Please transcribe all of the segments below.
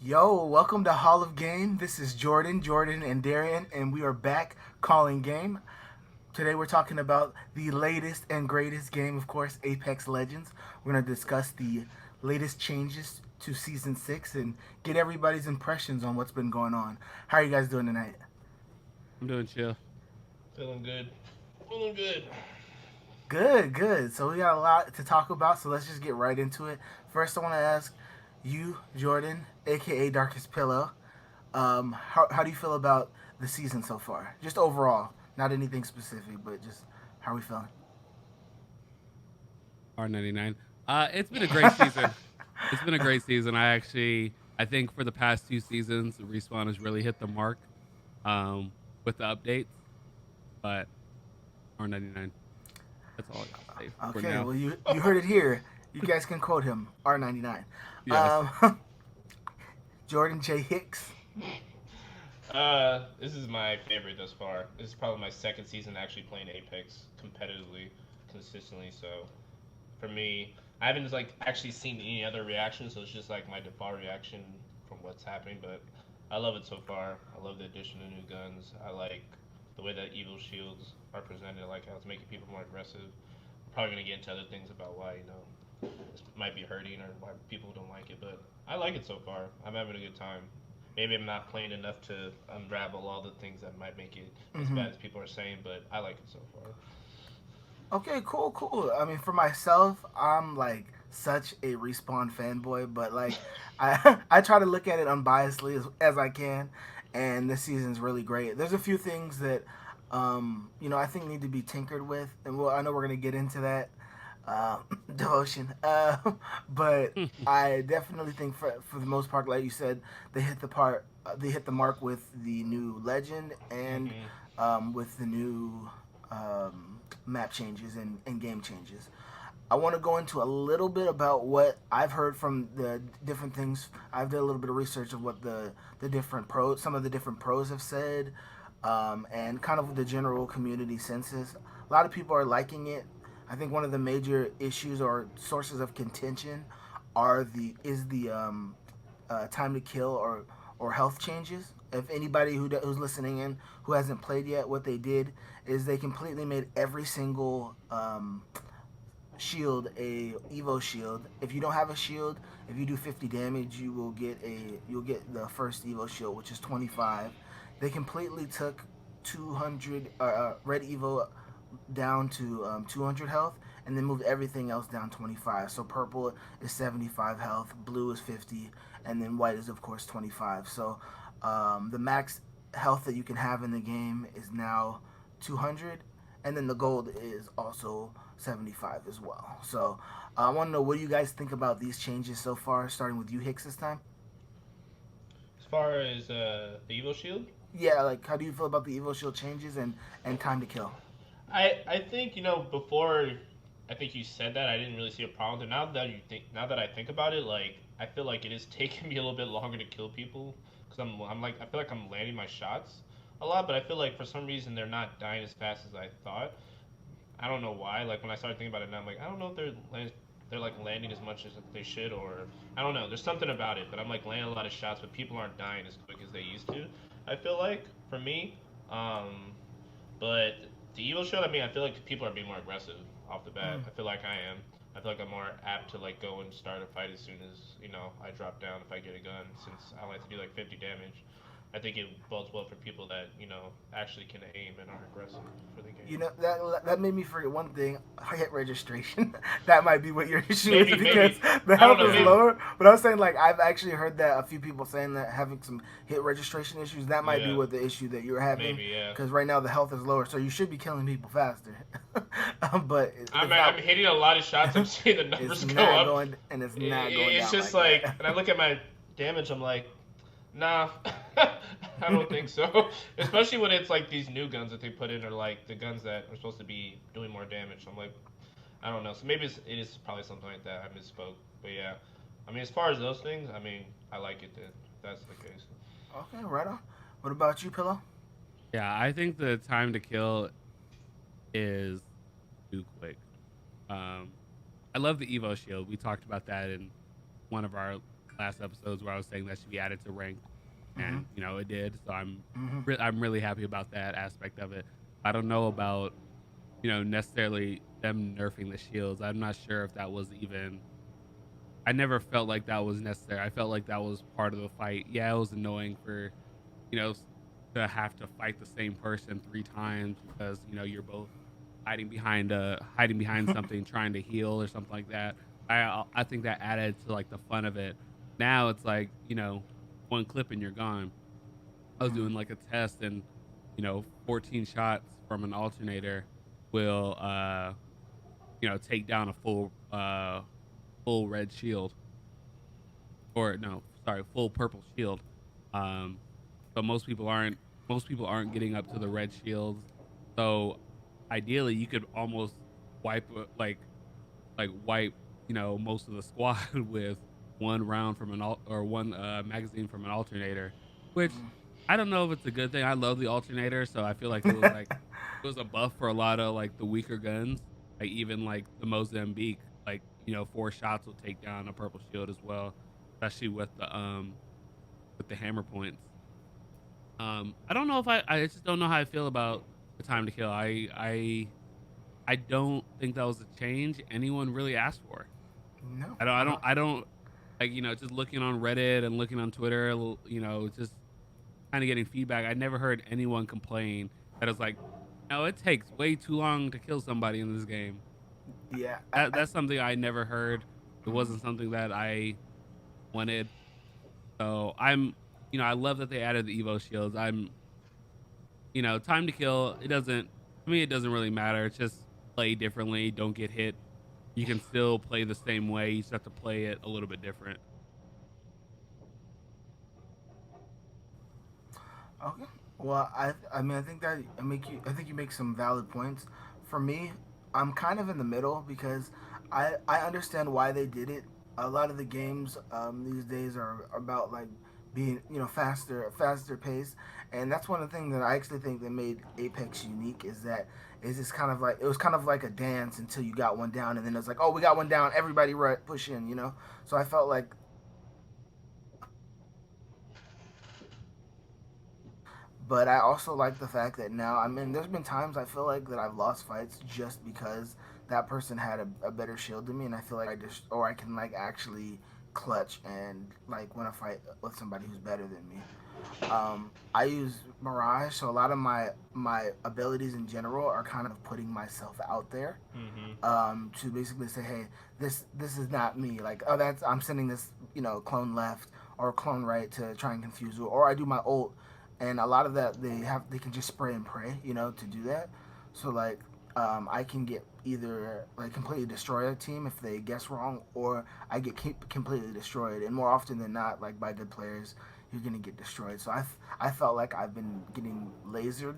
Yo, welcome to Hall of Game. This is Jordan, and Darian, and we are back calling game. Today we're talking about the latest and greatest game, of course, Apex Legends. We're going to discuss the latest changes to Season 6 and get everybody's impressions on what's been going on. How are you guys doing tonight? I'm doing chill. Feeling good. Feeling good. Good, good. So we got a lot to talk about, so let's just get right into it. First, I want to ask you, Jordan, aka Darkest Pillow. How do you feel about the season so far? Just overall, not anything specific, but just how are we feeling? R99. It's been a great season. It's been a great season. I think for the past two seasons, Respawn has really hit the mark with the updates. But R99, that's all I gotta say for Okay, now. well you heard it here. You guys can quote him R99. Yes. Um, Jordan J Hicks. this is my favorite thus far. This is probably my second season actually playing Apex competitively, consistently. So for me, I haven't like actually seen any other reactions, so it's just like my default reaction from what's happening. But I love it so far. I love the addition of new guns. I like the way that evil shields are presented. I like how it's making people more aggressive. We're probably gonna get into other things about why this might be hurting or why people don't like it, but I like it so far. I'm having a good time. Maybe I'm not playing enough to unravel all the things that might make it as Mm-hmm. bad as people are saying, but I like it so far. Okay, cool, cool. I mean, for myself, I'm like such a respawn fanboy, but like I try to look at it unbiasedly as I can, and this season's really great. There's a few things that I think need to be tinkered with, and I know we're gonna get into that uh, devotion, but I definitely think for the most part, like you said, they hit the mark with the new legend and Hmm. with the new map changes and game changes. I want to go into a little bit about what I've heard from the different things. I've done a little bit of research of what the different pros, some of the different pros have said, and kind of the general community census. A lot of people are liking it. I think one of the major issues or sources of contention are the time to kill or health changes. If anybody who's listening in who hasn't played yet, what they did is they completely made every single shield a Evo shield. If you don't have a shield, if you do 50 damage, you'll get the first Evo shield, which is 25. They completely took 200 red Evo down to 200 health, and then moved everything else down 25. So purple is 75 health, blue is 50, and then white is of course 25. So the max health that you can have in the game is now 200, and then the gold is also 75 as well. So I want to know, what do you guys think about these changes so far, starting with you, Hicks, this time? As far as the Evo Shield, Yeah, like how do you feel about the Evo Shield changes and time to kill? I think before I think you said that I didn't really see a problem with it. Now that I think about it, like I feel like it is taking me a little bit longer to kill people because I'm like I feel like I'm landing my shots a lot, but I feel like for some reason they're not dying as fast as I thought. I don't know why. Like when I started thinking about it now, I'm like, I don't know if they're like landing as much as they should, or I don't know. There's something about it, but I'm like landing a lot of shots, but people aren't dying as quick as they used to. I feel like for me, but the evil shield, I mean, I feel like people are being more aggressive off the bat. Mm. I feel like I am. I feel like I'm more apt to like go and start a fight as soon as I drop down if I get a gun, since I like to do like 50 damage. I think it bodes well for people that actually can aim and are aggressive for the You game. know that made me forget one thing. Hit registration. That might be what your issue is because Maybe the I don't health know. is Yeah. Maybe lower. But I was saying, like, I've actually heard that a few people saying that having some hit registration issues. That might be yeah, what the issue that you're having, maybe yeah. because right now the health is lower, so you should be killing people faster. But I'm it's I'm not. hitting a lot of shots. I'm seeing the It's numbers go not up. going, and it's not going It's down just like that. like, and I look at my damage. I'm like, nah, I don't think so. Especially when it's like these new guns that they put in are like the guns that are supposed to be doing more damage. So I'm like, I don't know. So maybe it is probably something like that. I misspoke. But yeah, I mean, as far as those things, I mean, I like it then. If that's the case. Okay, right on. What about you, Pillow? Yeah, I think the time to kill is too quick. Um, I love the Evo shield. We talked about that in one of our last episodes where I was saying that should be added to ranked, Mm-hmm. and it did. So Mm-hmm. I'm really happy about that aspect of it. I don't know about necessarily them nerfing the shields. I'm not sure if that was even. I never felt like that was necessary. I felt like that was part of the fight. Yeah, it was annoying for you know to have to fight the same person 3 times because you're both hiding behind something, trying to heal or something like that. I think that added to like the fun of it. Now it's like one clip and you're gone. I was doing like a test and 14 shots from an alternator will take down a full red shield, or no, sorry, full purple shield. Um, but most people aren't getting up to the red shields. So ideally, you could almost wipe wipe most of the squad with one round from or one magazine from an alternator, which I don't know if it's a good thing. I love the alternator, so I feel like it was a buff for a lot of like the weaker guns. Like even like the Mozambique, like 4 shots will take down a purple shield as well, especially with the hammer points. I don't know if I just don't know how I feel about the time to kill. I don't think that was a change anyone really asked for. No. I don't like just looking on Reddit and looking on Twitter, just kind of getting feedback. I never heard anyone complain that it's like, no, it takes way too long to kill somebody in this game. Yeah. That's something I never heard. It wasn't something that I wanted. So I love that they added the Evo shields. Time to kill. It doesn't really matter. It's just play differently. Don't get hit. You can still play the same way. You just have to play it a little bit different. Okay. Well, I think that I think you make some valid points. For me, I'm kind of in the middle because I understand why they did it. A lot of the games these days are about like being faster pace, and that's one of the things that I actually think that made Apex unique is that is it's kind of like it was kind of like a dance until you got one down, and then it's like, oh, we got one down, everybody push in. So I felt like, but I also like the fact that now, I mean, there's been times I feel like that I've lost fights just because that person had a better shield than me, and I feel like I can like actually clutch and like win a fight with somebody who's better than me. I use Mirage, so a lot of my abilities in general are kind of putting myself out there, to basically say, hey, this is not me. Like, oh, I'm sending this clone left or clone right to try and confuse you, or I do my ult, and a lot of that they can just spray and pray, to do that. So like, I can get either like completely destroy a team if they guess wrong, or I get completely destroyed. And more often than not, like by good players, you're gonna get destroyed. So I felt like I've been getting lasered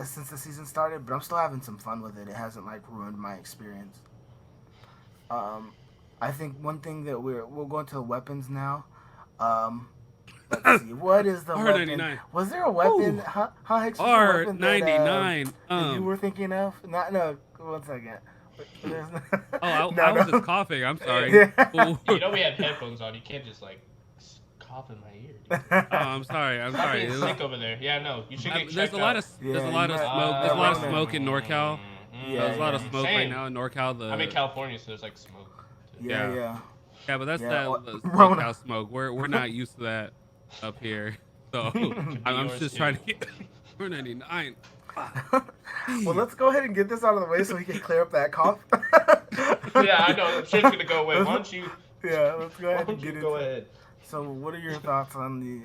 since the season started, but I'm still having some fun with it. It hasn't like ruined my experience. I think one thing that we'll go into the weapons now. Let's see. What is the R99. weapon? Was there a weapon? Ooh. Huh, Hicks, was there a weapon R99. that you were thinking of? Not no. 1 second. I was just coughing. I'm sorry. Yeah. We have headphones on. You can't just like cough in my ear. Dude. Oh, I'm sorry. I'm Stop sorry. being sick over there. Yeah, no, you should get There's checked a lot out. of there's a lot of Yeah, smoke. There's a lot of Rona. smoke in NorCal. There's a lot of smoke right Same. now in NorCal. I'm in California, so there's like smoke. Yeah. Yeah, but that's Yeah, the Rona. SoCal smoke. We're not used to that up here. So I'm yours just too. trying to get R99. Well, let's go ahead and get this out of the way so we can clear up that cough. Yeah, I know. I'm sure it's gonna go away. Why don't you? Yeah, let's go Why ahead and don't get you into go it. ahead? So, what are your thoughts on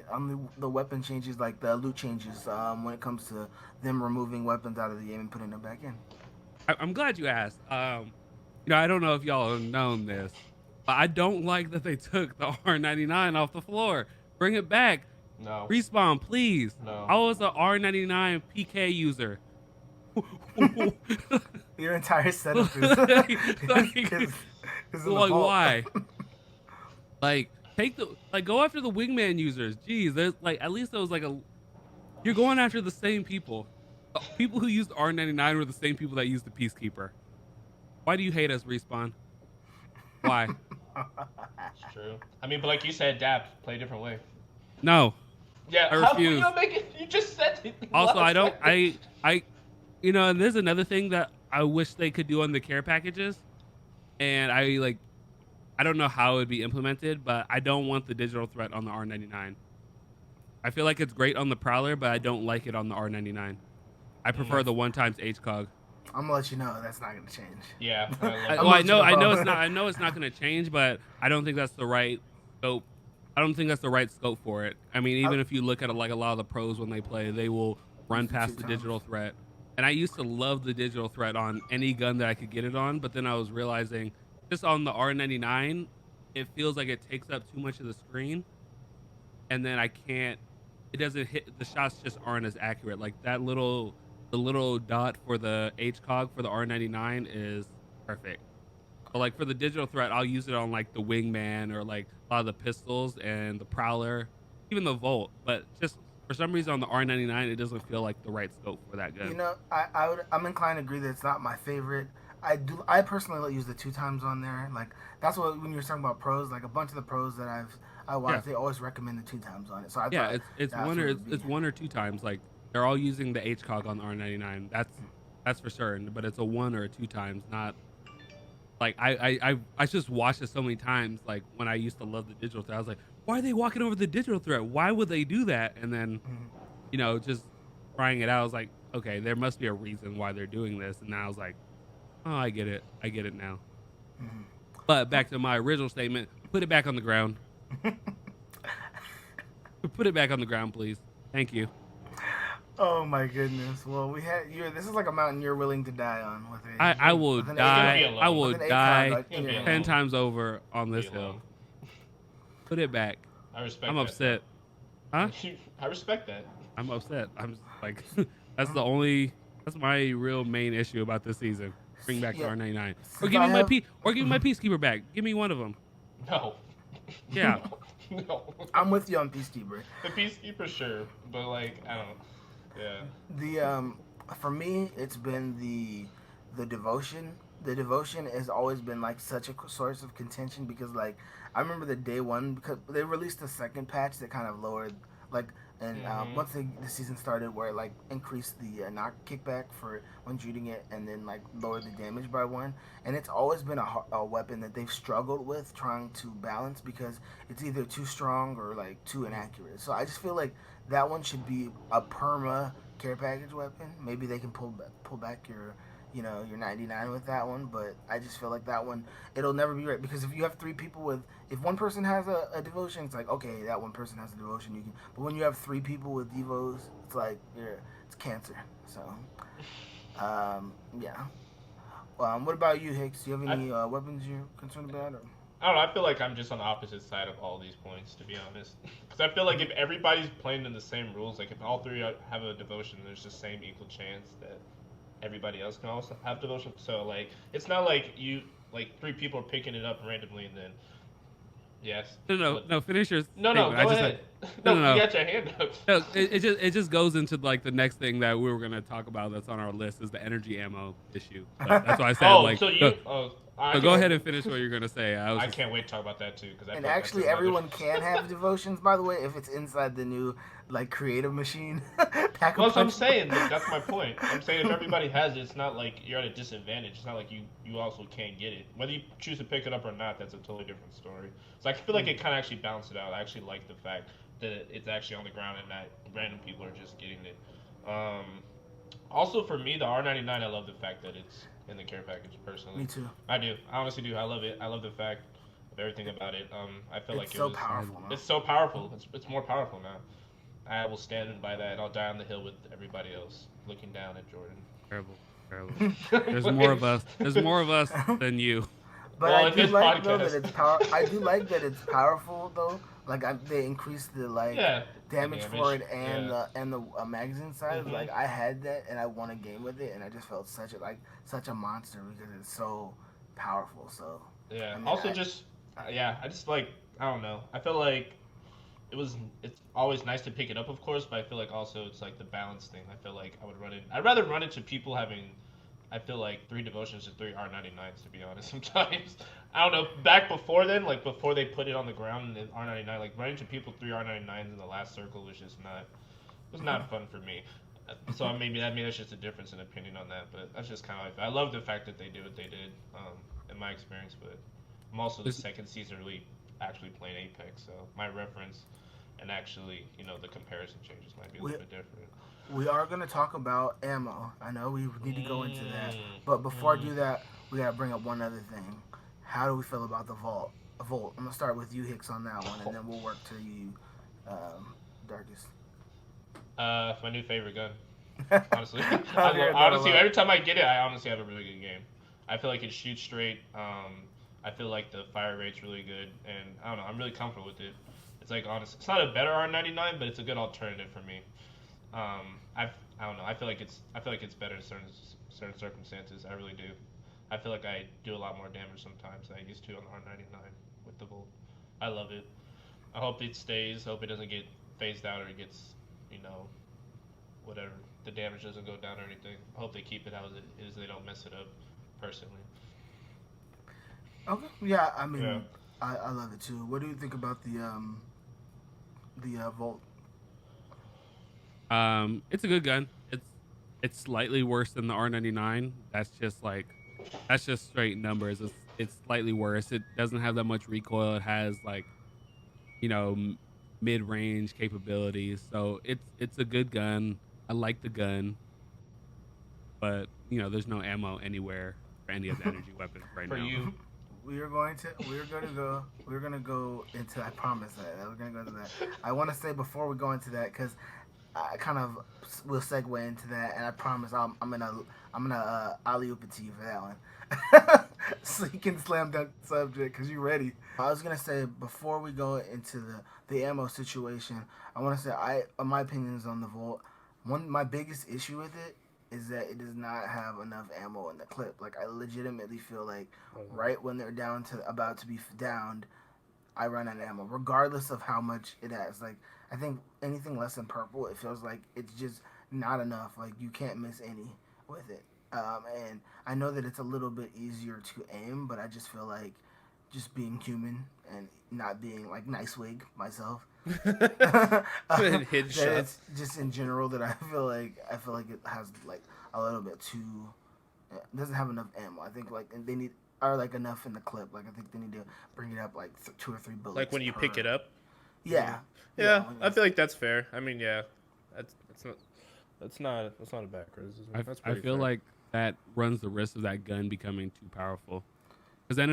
the weapon changes, like the loot changes, when it comes to them removing weapons out of the game and putting them back in? I'm glad you asked. I don't know if y'all have known this, but I don't like that they took the R99 off the floor. Bring it back. No. Respawn, please. No. I was a R99 PK user. Your entire setup is Like, is in the like vault. why? Like go after the wingman users. Jeez, there's like at least there was like you're going after the same people. People who used R99 were the same people that used the Peacekeeper. Why do you hate us, Respawn? Why? It's true. I mean, but like you said, adapt, play a different way. No, Yeah, I how you refuse. don't make it? You just said it Also, I last don't. second. And there's another thing that I wish they could do on the care packages, and I don't know how it would be implemented, but I don't want the digital threat on the R99. I feel like it's great on the Prowler, but I don't like it on the R99. I prefer the one times HCOG. I'm gonna let you know that's not gonna change. Yeah, I love I, that. well, I let you know, know, I know bro. it's not. I know it's not going to change, but I don't think that's the right scope. I don't think that's the right scope for it. I mean, even if you look at it, like a lot of the pros when they play, they will run Use the two past the times. digital threat. And I used to love the digital threat on any gun that I could get it on, but then I was realizing just on the R99, it feels like it takes up too much of the screen, and then I can't. It doesn't hit. The shots just aren't as accurate. Like the little dot for the HCOG for the R99 is perfect. But like for the digital threat, I'll use it on like the Wingman or like a lot of the pistols and the Prowler, even the Volt. But just for some reason on the R99, it doesn't feel like the right scope for that You gun. know, I'm inclined to agree that it's not my favorite. I personally use the two times on there. Like that's what when you're talking about pros, like a bunch of the pros that I Yeah, watched, they always recommend the two times on it. So I yeah. thought It's that's one what or it would be. it's one or two times. Like they're all using the HCOG on the R99. That's for certain. But it's a one or a two times, not like I just watched it so many times. Like when I used to love the digital threat, I was like, why are they walking over the digital threat? Why would they do that? And then just trying it out, I was like, okay, there must be a reason why they're doing this. And now I was like, oh, I get it. I get it now. But back to my original statement, put it back on the ground. Put it back on the ground, please. Thank you. Oh my goodness. Well, we had you. This is like a mountain you're willing to die on with I a will with an You're gonna A be die. I alone. will with an ACOG die like You're in gonna your be 10 hand. alone. times over on Be this hill. alone. Put it back. I respect I'm that though. upset. Huh? I respect that. I'm upset. I'm just like, that's my real main issue about this season. Bring back the Yeah. R99. Or Since give I me my have P, or give me my Peacekeeper back. Give me one of them. No. Yeah. No. I'm with you on Peacekeeper. The peacekeeper, sure, but like I don't. Yeah. The For me, it's been the devotion. The devotion has always been like such a source of contention because like I remember the day one because they released the second patch that kind of lowered like and Mhm. once the season started where it like increased the knock kickback for when shooting it and then like lowered the damage by one, and it's always been a weapon that they've struggled with trying to balance because it's either too strong or like too inaccurate. So I just feel like that one should be a perma care package weapon. Maybe they can pull back your your 99 with that one, but I just feel like that one it'll never be right because if you have three people with if one person has a devotion, it's like okay that one person has a devotion you can, but when you have three people with devos, it's like it's cancer. So yeah. What about you, Hicks? Do you have I any weapons you're concerned about? Or? I don't know. I feel like I'm just on the opposite side of all these points, to be honest. Because I feel like if everybody's playing in the same rules, like if all three have a devotion, there's the same equal chance that everybody else can also have devotion. So like, it's not like you like three people are picking it up randomly and then yes. No, no, But no. Finish your no, no, statement. I go just ahead. no, No, no, you no. got your hand up. No, it just goes into like the next thing that we were gonna talk about that's on our list is the energy ammo issue. But that's why I said Oh, like so you? Oh, I so go can't. ahead and finish what you're gonna say. I can't wait to talk about that too because I And feel like that's actually, another. everyone can have devotions, by the way, if it's inside the new like creative machine. Pack a Well, that's what I'm punch. saying. That's my point. I'm saying if everybody has it, it's not like you're at a disadvantage. It's not like you also can't get it. Whether you choose to pick it up or not, that's a totally different story. So I feel like it kind of actually balanced it out. I actually like the fact that it's actually on the ground and that random people are just getting it. Um, Also for me, the R99, I love the fact that it's in the care package. Me Personally, too. I do. I honestly do. I love it. I love the fact of everything about it. I feel It's like it so was. powerful, man. It's so powerful. It's more powerful now. I will stand by that. I'll die on the hill with everybody else, looking down at Jordan. terrible, terrible. There's more of us. There's more of us than you. But I Well, in do this like though that podcast, it's power. I do like that it's powerful though. Like they increased the like yeah, the damage for damage, it and yeah. the magazine size. Mhm. Like I had that and I won a game with it and I just felt such a monster because it's so powerful. So Yeah. I mean Also, just yeah, I just like I don't know. I feel like it's always nice to pick it up, of course, but I feel like also it's like the balance thing. I feel like I would run it. I'd rather run into people having I feel like 3 devotions are 3 R99s, to be honest. Sometimes I don't know. Back before then, like before they put it on the ground in R99, like running to people 3 R99s in the last circle was just not. It was not fun for me. So maybe that's just a difference in opinion on that. But that's just kind of like I love the fact that they did what they did, in my experience. But I'm also the There's- second season really actually playing Apex, so my reference and actually the comparison changes might be a We little bit different. we are gonna talk about ammo. I know we need to go into that, Mm, but before I mm. do that, we gotta bring up one other thing. How do we feel about the vault? Volt. I'm gonna start with you, Hicks, on that one, and then we'll work to you, Darkest. It's my new favorite gun. Honestly, Okay, not a honestly, lot. every time I get it, I honestly have a really good game. I feel like it shoots straight. I feel like the fire rate's really good, and I don't know. I'm really comfortable with it. It's like honest. It's not a better R99, but it's a good alternative for me. I don't know. I feel like it's better in certain circumstances. I really do. I feel like I do a lot more damage sometimes than I used to on the R99 with the Volt. I love it. I hope it stays. I hope it doesn't get phased out or it gets, you know, whatever. The damage doesn't go down or anything. I hope they keep it as it is. They don't mess it up. Personally. Okay. Yeah, I Yeah. mean, I love it too. What do you think about the Volt? It's a good gun. It's slightly worse than the R99. That's just straight numbers. It's slightly worse. It doesn't have that much recoil. It has like mid range capabilities. So it's a good gun. I like the gun, but there's no ammo anywhere for any of the energy weapons right For now. you, We're gonna go into. I promise that we're gonna go into that. I want to say before we go into that because I kind of will segue into that, and I promise I'm gonna alley oop it to you for that one, so you can slam dunk the subject because you're ready. I was gonna say before we go into the ammo situation, I want to say my opinions on the Volt. My biggest issue with it is that it does not have enough ammo in the clip. Like I legitimately feel like right when they're down to about to be downed, I run out of ammo, regardless of how much it has. Like I think anything less than purple, it feels like it's just not enough. Like you can't miss any with it. And I know that it's a little bit easier to aim, but I just feel like just being human and not being like nice wig myself. And That headshots. it's just in general that I feel like it has like a little bit too. It doesn't have enough ammo. I think like they need are like enough in the clip. Like I think they need to bring it up like 2 or 3 bullets. Like when you per, pick it up. Yeah. Yeah, when I feel like that's fair. I mean, yeah, that's not a bad criticism. I, That's I pretty feel fair. like that runs the risk of that gun becoming too powerful. Because I,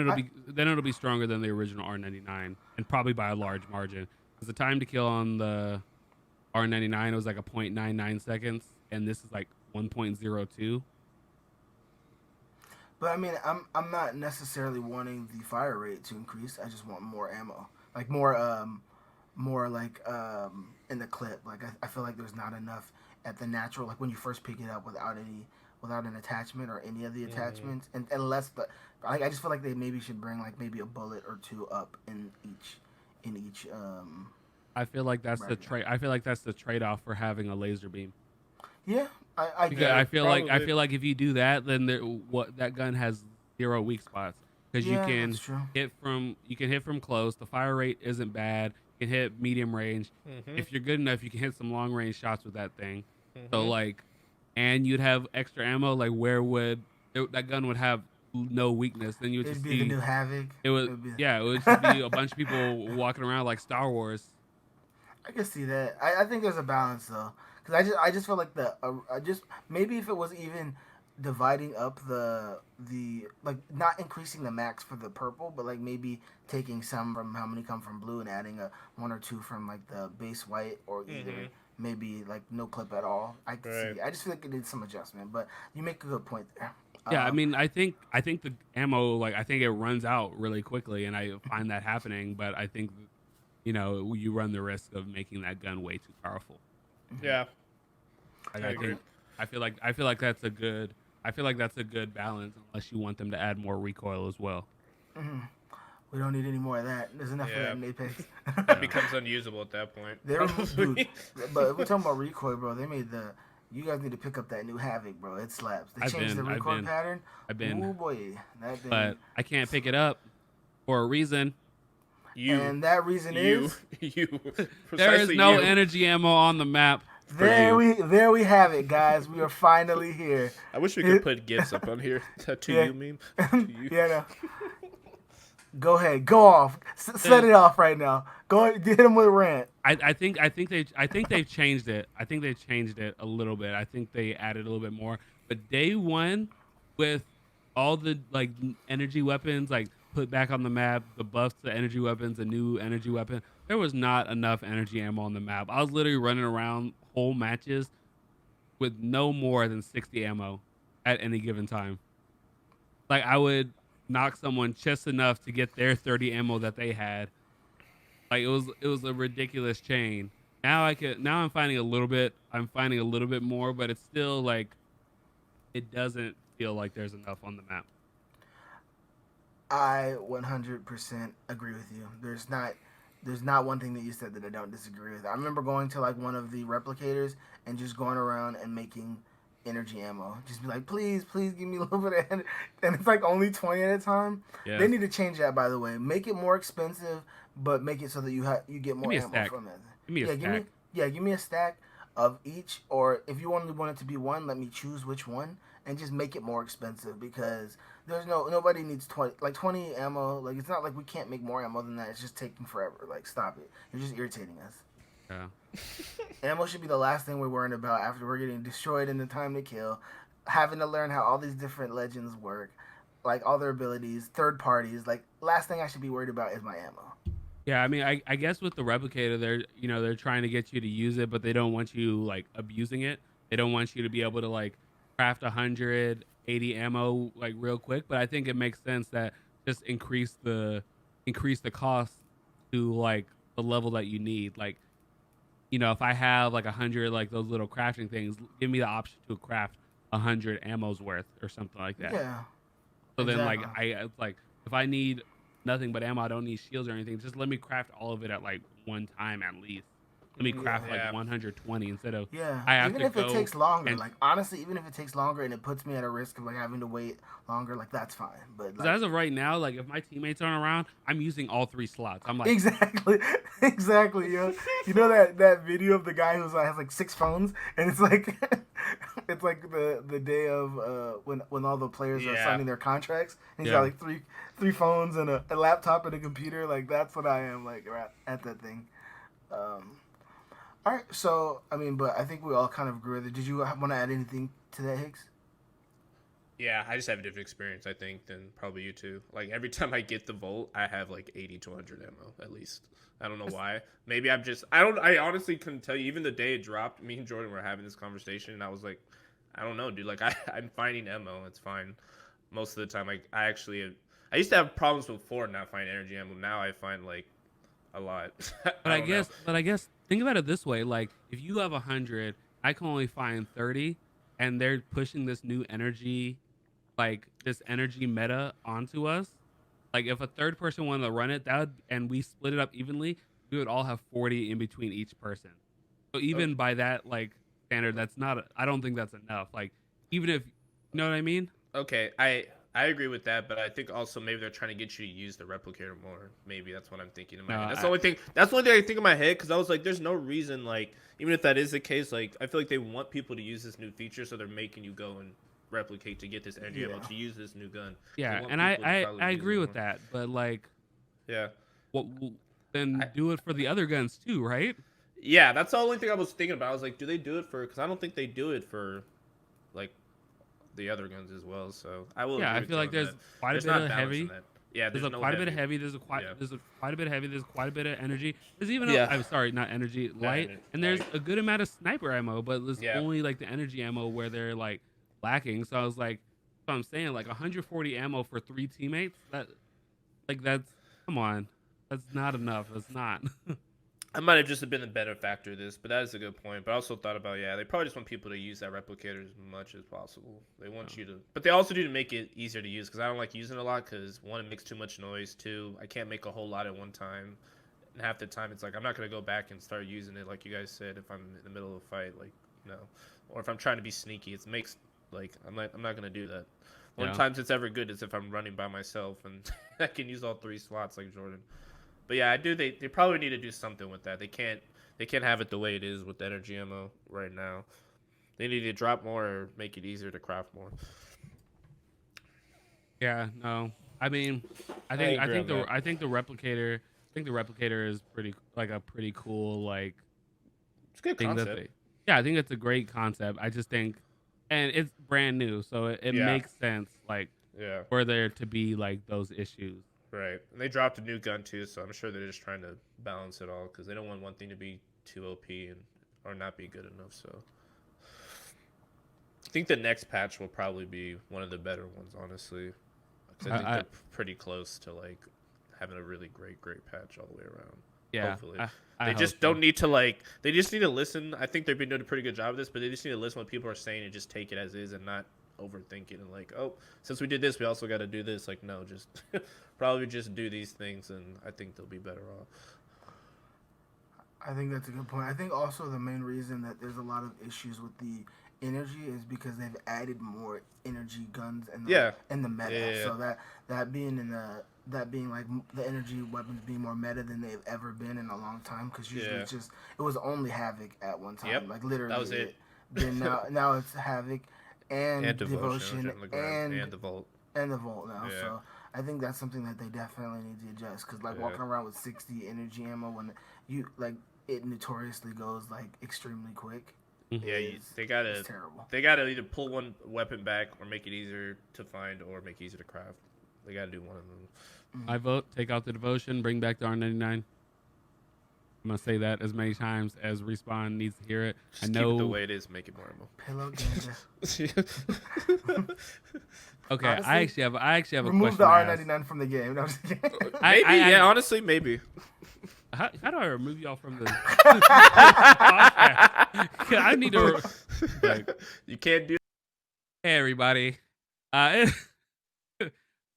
then it'll be stronger than the original R99, and probably by a large margin. Because the time to kill on the R99 was like a 0.99 seconds, and this is like 1.02. but I mean, I'm not necessarily wanting the fire rate to increase. I just want more ammo, like more like in the clip. Like I feel like there's not enough at the natural. Like when you first pick it up without an attachment or any of the Mhm. attachments, and unless the I just feel like they maybe should bring like maybe a bullet or two up in each I feel like that's the right. trade. I feel like that's the trade off for having a laser beam. Yeah, I Because get Yeah, it. I probably. feel like if you do that, then what that gun has zero weak spots because Yeah, that's true. you can hit from close. The fire rate isn't bad. You can hit medium range. Mhm. If you're good enough, you can hit some long range shots with that thing. So Mhm. like, and you'd have extra ammo. Like that gun would have no weakness? Then you would It'd just be the see new Havoc. it would It'd be. yeah, it would just be a bunch of people walking around like Star Wars. I can see that. I think there's a balance though, because I just feel like I just maybe if it was even dividing up the like not increasing the max for the purple, but like maybe taking some from how many come from blue and adding a one or two from like the base white or either Mhm. maybe like no clip at all. I can Right. see. I just feel like it needs some adjustment, but you make a good point there. Yeah, I Um, mean, I think the ammo I think it runs out really quickly, and I find that happening. But I think you run the risk of making that gun way too powerful. Yeah, Like I I agree. think I feel like that's a good balance unless you want them to add more recoil as well. mhm. We don't need any more of that. There's enough of that Yeah, in Apex. that Yeah. becomes unusable at that point. They removed, dude. Probably. But if we're talking about recoil, bro, they made You guys need to pick up that new Havoc, bro. It slaps. They I've changed the been, I've record been, pattern. I've been, Ooh boy, that thing. but I can't pick it up for a reason. And that reason you, is you, There is precisely no you. energy ammo on the map for there you. we have it, guys. We are finally here. I wish we could put gifs up on here. To Yeah. you meme. To you. Yeah, no. Go ahead, go off. Set it off right now. Go ahead, hit him with a rant. I think they've changed it. I think they've changed it a little bit. I think they added a little bit more. But day one, with all the like energy weapons like put back on the map, the buffs to energy weapons, a new energy weapon, there was not enough energy ammo on the map. I was literally running around whole matches with no more than 60 ammo at any given time. Like I would knock someone just enough to get their 30 ammo that they had. Like it was a ridiculous chain. Now I'm finding a little bit. I'm finding a little bit more, but it's still like it doesn't feel like there's enough on the map. I 100% agree with you. There's not one thing that you said that I don't disagree with. I remember going to like one of the replicators and just going around and making energy ammo. Just be like, please give me a little bit of energy. And it's like only 20 at a time. Yeah. They need to change that, by the way. Make it more expensive, but make it so that you get more me a ammo stack. from it. Give me a stack. Give me a stack of each, or if you only want it to be one, let me choose which one and just make it more expensive, because nobody needs 20 ammo. Like, it's not like we can't make more ammo than that. It's just taking forever. Like, stop it. You're just irritating us. Yeah. Ammo should be the last thing we're worrying about after we're getting destroyed in the time to kill, having to learn how all these different legends work, like all their abilities, third parties. Like, last thing I should be worried about is my ammo. Yeah, I mean, I guess with the replicator, they're trying to get you to use it, but they don't want you like abusing it. They don't want you to be able to like craft 180 ammo like real quick. But I think it makes sense that just increase the cost to like the level that you need. Like, if I have like 100 like those little crafting things, give me the option to craft 100 ammos worth or something like that. Yeah. So then like exactly. it's like if I need nothing but ammo, I don't need shields or anything. Just let me craft all of it at like one time at least. Let me craft like 120 instead of I have even to if go it takes longer, and, like honestly, even if it takes longer and it puts me at a risk of like having to wait longer, like that's fine. But like, as of right now, like if my teammates aren't around, I'm using all 3 slots. I'm like exactly, yo. You know that video of the guy who's has like 6 phones, and it's like it's like the day of when all the players are signing their contracts, and he's got like three phones and a laptop and a computer. Like that's what I am like at that thing. All right, so I mean, but I think we all kind of agree with it. Did you want to add anything to that, Higgs? Yeah, I just have a different experience, I think, than probably you two. Like, every time I get the Volt, I have, like, 80 to 100 ammo, at least. I don't know why. Maybe I honestly couldn't tell you. Even the day it dropped, me and Jordan were having this conversation, and I was like, I don't know, dude. Like, I'm finding ammo. It's fine. Most of the time, like, I used to have problems before not finding energy ammo. Now I find, like, a lot. But I guess think about it this way: like if you have 100, I can only find 30, and they're pushing this new energy, like this energy meta onto us. Like if a third person wanted to run it, and we split it up evenly, we would all have 40 in between each person. So even by that like standard, that's not. I don't think that's enough. Like even if you know what I mean. Okay, I agree with that, but I think also maybe they're trying to get you to use the replicator more. Maybe that's what I'm thinking in my head. That's the only thing. That's the only thing I think in my head, because I was like, there's no reason, like, even if that is the case, like, I feel like they want people to use this new feature, so they're making you go and replicate to get this energy ammo to use this new gun. Yeah, and I agree with that, but like, then do it for the other guns too, right? Yeah, that's the only thing I was thinking about. I was like, do they do it for? Because I don't think they do it for, like, the other guns as well. So I will. Yeah, I feel like there's quite a bit of heavy. Yeah, there's quite a bit of heavy. There's quite a bit of heavy. There's quite a bit of energy. There's even I'm sorry, not energy, light. And there's a good amount of sniper ammo, but there's only like the energy ammo where they're like lacking. So I was like, so I'm saying like 140 ammo for 3 teammates. That's come on, that's not enough. That's not. I might have just been the better factor of this, but that is a good point. But I also thought about, they probably just want people to use that replicator as much as possible. They want you to, but they also do to make it easier to use, because I don't like using it a lot, because 1, it makes too much noise. 2, I can't make a whole lot at one time. And half the time, it's like, I'm not going to go back and start using it, like you guys said, if I'm in the middle of a fight, like, or if I'm trying to be sneaky, it makes like I'm not gonna do that. One Yeah. times it's ever good is if I'm running by myself and I can use all 3 slots like Jordan. But yeah, I do. They probably need to do something with that. They can't have it the way it is with energy ammo right now. They need to drop more or make it easier to craft more. Yeah, no. I mean, I agree on think that. the replicator is pretty cool like It's a good thing that concept. I think it's a great concept. I just think, and it's brand new, so it Yeah. makes sense like Yeah, for there to be like those issues. right. And they dropped a new gun too, so I'm sure they're just trying to balance it all because they don't want one thing to be too OP and or not be good enough. So I think the next patch will probably be one of the better ones, honestly. 'Cause I think they're pretty close to like having a really great patch all the way around. Yeah, Hopefully. I They hope just so. don't need to like. They just need to listen. I think they've been doing a pretty good job of this, but they just need to listen what people are saying and just take it as is and not overthink it and like, oh, since we did this, we also got to do this. Like, no, just probably just do these things, and I think they'll be better off. I think that's a good point. I think also the main reason that there's a lot of issues with the energy is because they've added more energy guns in the meta. Yeah. So that being like the energy weapons being more meta than they've ever been in a long time. Because usually it was only Havoc at one time. Yep. Like literally That was it. Then now it's Havoc and Devotion and the Vault. and the Vault now. Yeah. So I think that's something that they definitely need to adjust. Because like walking around with 60 energy ammo when you like it notoriously goes like extremely quick. Yeah, they gotta either pull one weapon back or make it easier to find or make it easier to craft. They gotta do one of them. I vote take out the Devotion, bring back the R99. I'm gonna say that as many times as Respawn needs to hear it. Just I know keep it the way it is. Make it more ammo. Pillow ganja. Okay, Honestly, I actually have a remove question. the to ask. R99 from the game. No, I'm just kidding. Maybe, honestly, maybe. How do I remove y'all from the podcast? I need to. Like, You can't do. hey, everybody.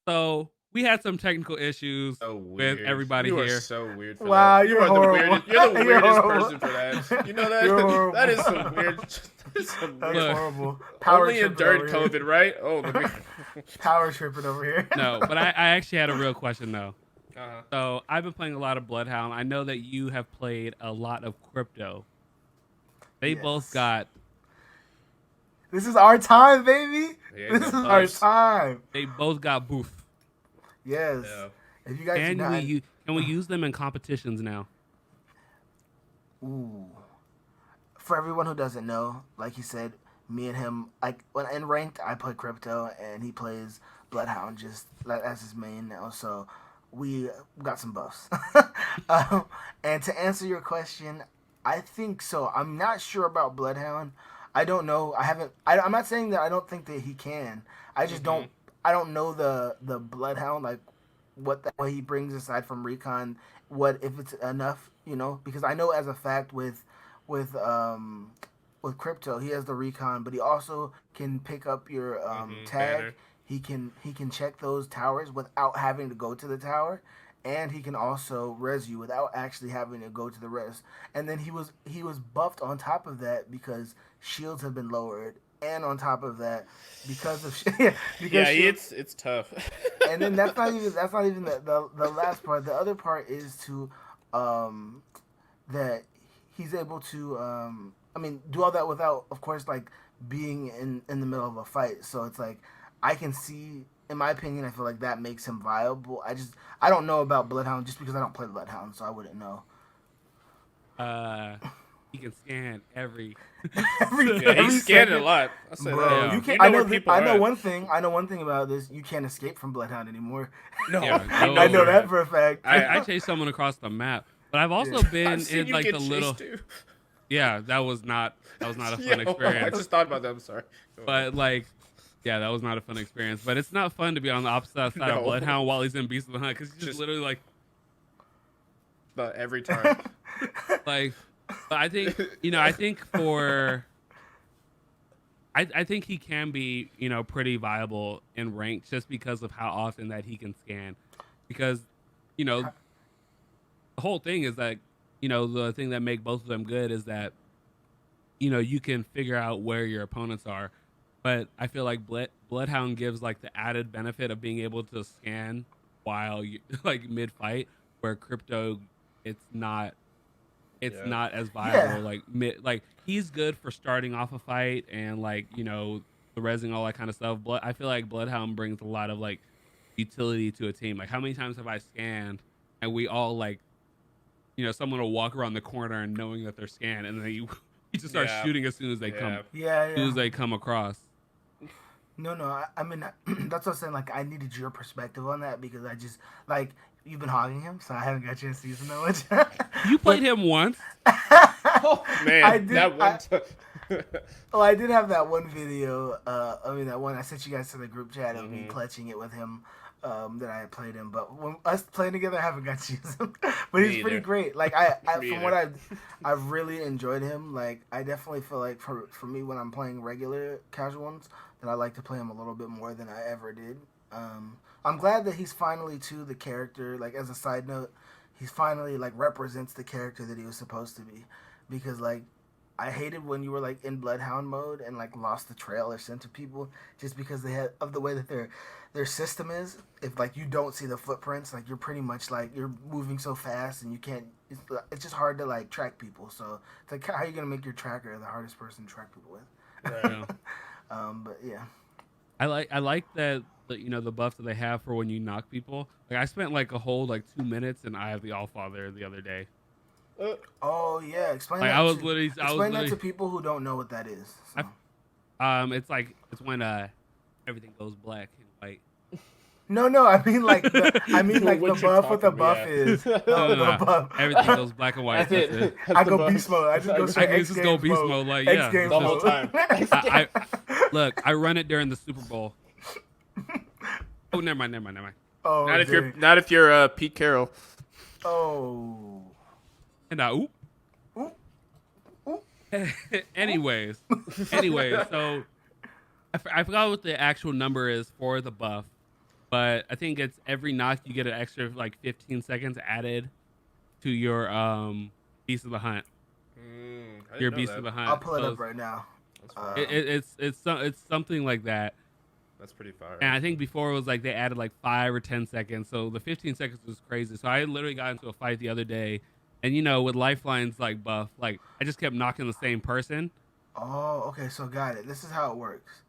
So we had some technical issues So with weird. everybody You here. are so weird. For Wow, that. you're You are horrible. You're the You're weirdest horrible. person for that. You know You're that? horrible. That is some weird. That is some That's weird. horrible. Power Only tripping endured over COVID, right? Oh, let me. here. Power tripping over here. No, but I actually had a real question though. Uh-huh. So I've been playing a lot of Bloodhound. I know that you have played a lot of Crypto. They Yes. both got. This is our time, baby. Yeah, This is no our buzz. time. They both got boof. Yes. Yeah. If you guys do not, Can we use them in competitions now? ooh. For everyone who doesn't know, like he said, me and him, like when in ranked, I play Crypto and he plays Bloodhound just like as his main now. So we got some buffs. And to answer your question, I think so. I'm not sure about Bloodhound. I don't know. I'm not saying that I don't think that he can. I just don't. I don't know the Bloodhound like what he brings aside from recon. What if it's enough? You know, because I know as a fact with Crypto, he has the recon, but he also can pick up your tag. Banner. He can check those towers without having to go to the tower, and he can also res you without actually having to go to the res. And then he was buffed on top of that because shields have been lowered, and on top of that because of shields, it's tough. and then that's not even the last part. The other part is to that he's able to do all that without, of course, like being in the middle of a fight. So it's like I can see, in my opinion, I feel like that makes him viable. I don't know about Bloodhound just because I don't play Bloodhound, so I wouldn't know. He can scan every. He's scanning a lot. I said Bro, that. you can't. You know I know. where people I are know at. one thing. I know one thing about this. You can't escape from Bloodhound anymore. No, Yeah, I know that for a fact. I chased someone across the map, but I've also been I've seen in you like get the chased little. too. Yeah, that was not a fun Yo, experience. I just thought about that. I'm sorry. But like, yeah, that was not a fun experience. But it's not fun to be on the opposite side No. of Bloodhound while he's in Beast of the Hunt because he's just literally like, But every time. like. But I think I think for. I think he can be pretty viable in rank just because of how often that he can scan, because the whole thing is that the thing that make both of them good is that you can figure out where your opponents are. But I feel like Bloodhound gives like the added benefit of being able to scan while you like mid fight, where Crypto it's not it's Yeah. not as Yeah. viable. Like he's good for starting off a fight and like the resing all that kind of stuff. I feel like Bloodhound brings a lot of like utility to a team. Like how many times have I scanned and we all like someone will walk around the corner and knowing that they're scanned and then you just start Yeah. shooting as soon as they come Yeah. as Yeah, soon yeah. as they come across. No. I mean, that's what I'm saying. Like, I needed your perspective on that because I just like you've been hogging him, so I haven't got you to see him that much. You But played him once. Oh man, I did. that one. Oh, I did have that one video. I mean, that one I sent you guys to the group chat of me Mhm. clutching it with him. That I had played him, but when us playing together, I haven't got to use him. But Me he's pretty either. great. Like Me from either. what I've really enjoyed him. Like I definitely feel like for me when I'm playing regular casual ones, that I like to play him a little bit more than I ever did. I'm glad that he's finally to the character. Like as a side note, he's finally like represents the character that he was supposed to be, because like I hated when you were like in Bloodhound mode and like lost the trail or sent to people just because they had of the way that their system is. If like you don't see the footprints, like you're pretty much like you're moving so fast and you can't. It's just hard to like track people. So it's like how are you gonna make your tracker the hardest person to track people with? Right. Yeah. But yeah. I like that the buff that they have for when you knock people. Like I spent like a whole like 2 minutes and I have the Allfather the other day. Oh yeah. Explain Like that. I was To, literally I was explain that literally to people who don't know what that is. So. it's when everything goes black and white. No. I mean like What the you're buff. What the talking buff about. is. No, The buff. everything goes black and white. That's it. I go beast mode. I just go I straight can X just go Games beast mode. mode. Like X yeah, Games The whole mode. time. Look, I run it during the Super Bowl. Oh, never mind. Oh, Not if you're Pete Carroll. Oh. And oop. Oop. Oop. anyways, so I forgot what the actual number is for the buff, but I think it's every knock you get an extra like 15 seconds added to your Beast of the Hunt. I didn't Your know Beast that. of the Hunt. I'll pull it So up right now. That's fire. it's something like that. That's pretty fire. And I think before it was like they added like 5 or 10 seconds. So the 15 seconds was crazy. So I literally got into a fight the other day. And with Lifeline's like buff, like I just kept knocking the same person. Oh, okay. So got it. This is how it works.